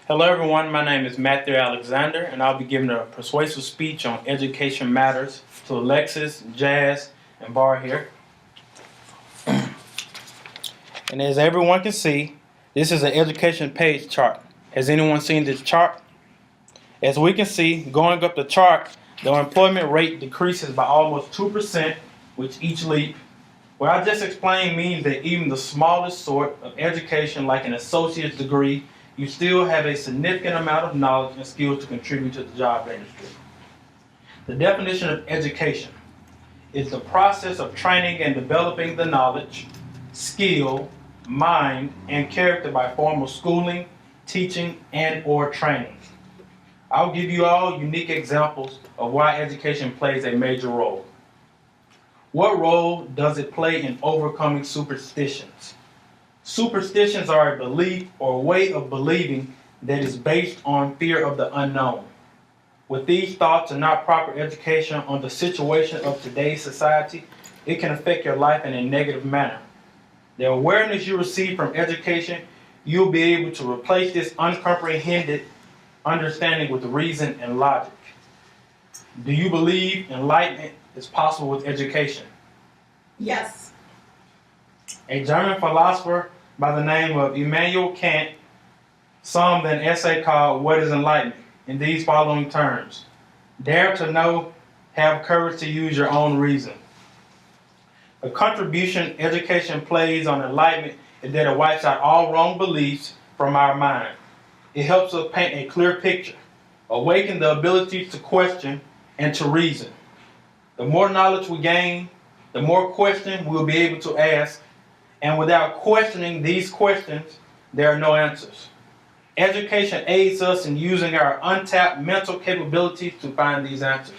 Hello everyone, my name is Matthew Alexander and I'll be giving a persuasive speech on education matters to Alexis, Jazz, and Bar here. And as everyone can see, this is an education page chart. Has anyone seen this chart? As we can see, going up the chart, the unemployment rate decreases by almost 2% with each leap. What I just explained means that even the smallest sort of education, like an associate's degree, you still have a significant amount of knowledge and skills to contribute to the job industry. The definition of education is the process of training and developing the knowledge, skill, mind, and character by formal schooling, teaching, and/or training. I'll give you all unique examples of why education plays a major role. What role does it play in overcoming superstitions? Superstitions are a belief or way of believing that is based on fear of the unknown. With these thoughts and not proper education on the situation of today's society, it can affect your life in a negative manner. The awareness you receive from education, you'll be able to replace this uncomprehended understanding with reason and logic. Do you believe enlightenment is possible with education? Yes. A German philosopher by the name of Immanuel Kant summed an essay called What is Enlightenment in these following terms: dare to know, have courage to use your own reason. The contribution education plays on enlightenment is that it wipes out all wrong beliefs from our mind. It helps us paint a clear picture, awaken the ability to question and to reason. The more knowledge we gain, the more questions we'll be able to ask, and without questioning these questions, there are no answers. Education aids us in using our untapped mental capabilities to find these answers.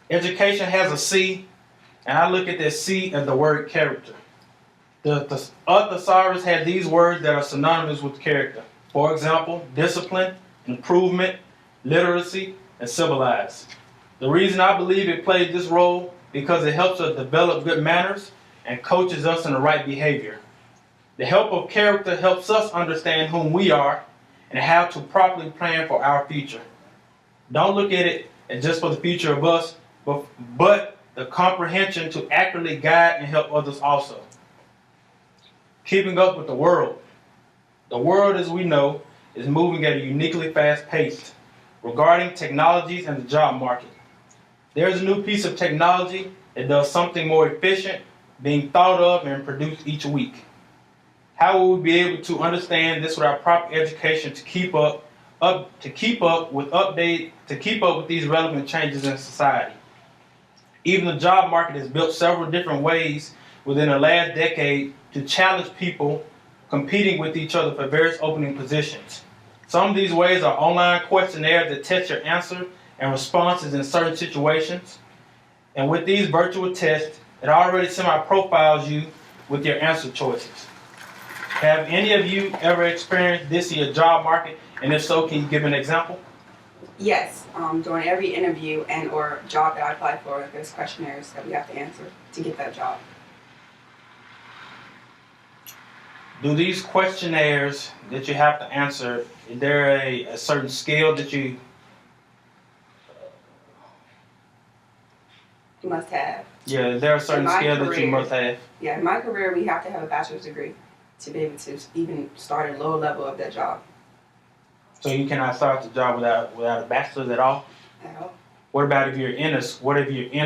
Education has a C, and I look at that C as the word character. The other thesaurus had these words that are synonymous with character. For example, discipline, improvement, literacy, and civilized. The reason I believe it plays this role because it helps us develop good manners and coaches us in the right behavior. The help of character helps us understand whom we are and how to properly plan for our future. Don't look at it as just for the future of us, but the comprehension to accurately guide and help others also. Keeping up with the world. The world, as we know, is moving at a uniquely fast pace regarding technologies and the job market. There's a new piece of technology that does something more efficient being thought of and produced each week. How will we be able to understand this without proper education to keep up with these relevant changes in society? Even the job market has built several different ways within the last decade to challenge people competing with each other for various opening positions. Some of these ways are online questionnaires that test your answer and responses in certain situations. And with these virtual tests, it already semi-profiles you with your answer choices. Have any of you ever experienced this in your job market? And if so, can you give an example? Yes. During every interview and or job that I apply for, there's questionnaires that we have to answer to get that job. Do these questionnaires that you have to answer, is there a certain skill that you must have? Yeah, is there a certain skill that you must have? Yeah, in my career, we have to have a bachelor's degree to be able to even start at a lower level of that job. So you cannot start the job without a bachelor's at all? At all. What about if you're in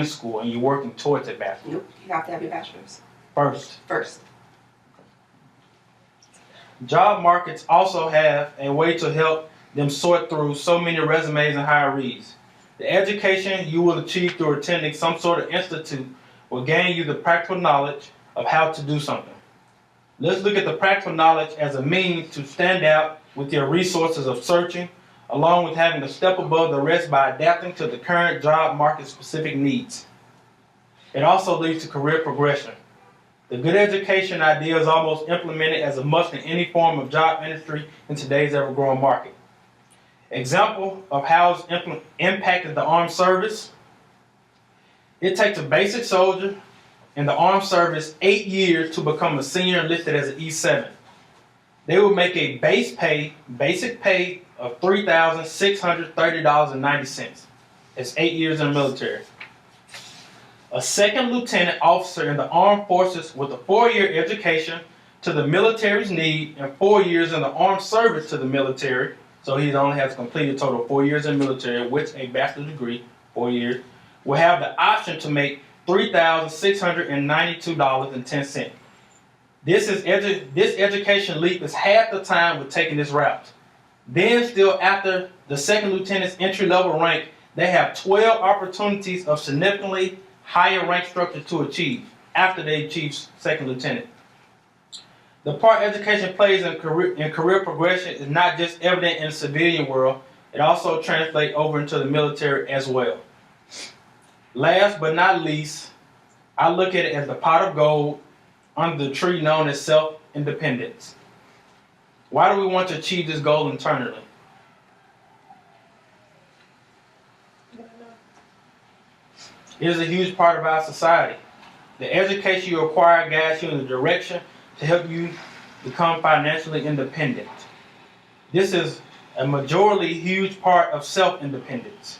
school and you're working towards a bachelor's? Nope, you have to have your bachelor's. First. Job markets also have a way to help them sort through so many resumes and hirees. The education you will achieve through attending some sort of institute will gain you the practical knowledge of how to do something. Let's look at the practical knowledge as a means to stand out with your resources of searching, along with having a step above the rest by adapting to the current job market specific needs. It also leads to career progression. The good education idea is almost implemented as a must in any form of job industry in today's ever-growing market. Example of how it's impacted the armed service. It takes a basic soldier in the armed service 8 years to become a senior enlisted as an E7. They will make a basic pay of $3,630.90. It's 8 years in the military. A second lieutenant officer in the armed forces with a 4-year education to the military's need and 4 years in the armed service to the military. So he only has completed a total of 4 years in the military with a bachelor's degree, 4 years, will have the option to make $3,692.10. This education leap is half the time with taking this route. Then still after the second lieutenant's entry-level rank, they have 12 opportunities of significantly higher rank structure to achieve after they achieve second lieutenant. The part education plays in career progression is not just evident in the civilian world, it also translates over into the military as well. Last but not least, I look at it as the pot of gold under the tree known as self-independence. Why do we want to achieve this goal internally? It is a huge part of our society. The education you acquire guides you in the direction to help you become financially independent. This is a majorly huge part of self-independence.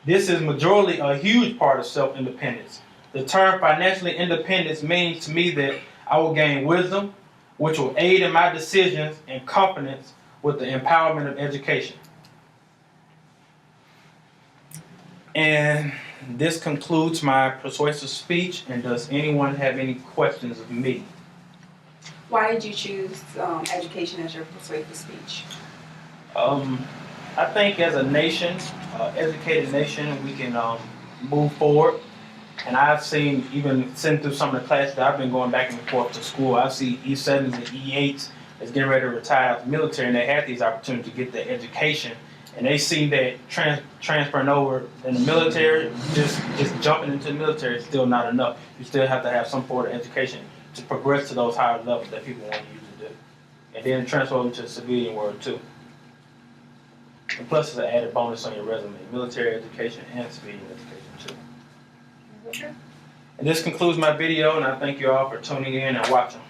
This is majorly a huge part of self-independence. The term financially independence means to me that I will gain wisdom, which will aid in my decisions and confidence with the empowerment of education. And this concludes my persuasive speech. And does anyone have any questions of me? Why did you choose education as your persuasive speech? I think as a nation, educated nation, we can move forward. And I've seen, even sitting through some of the classes that I've been going back and forth to school, I see E7s and E8s that's getting ready to retire out of the military, and they had these opportunities to get their education. And they see that transferring over in the military, just jumping into the military is still not enough. You still have to have some form of education to progress to those higher levels that people want to use to do. And then transfer over into the civilian world too. And plus it's an added bonus on your resume, military education and civilian education too. Okay. And this concludes my video, and I thank you all for tuning in and watching.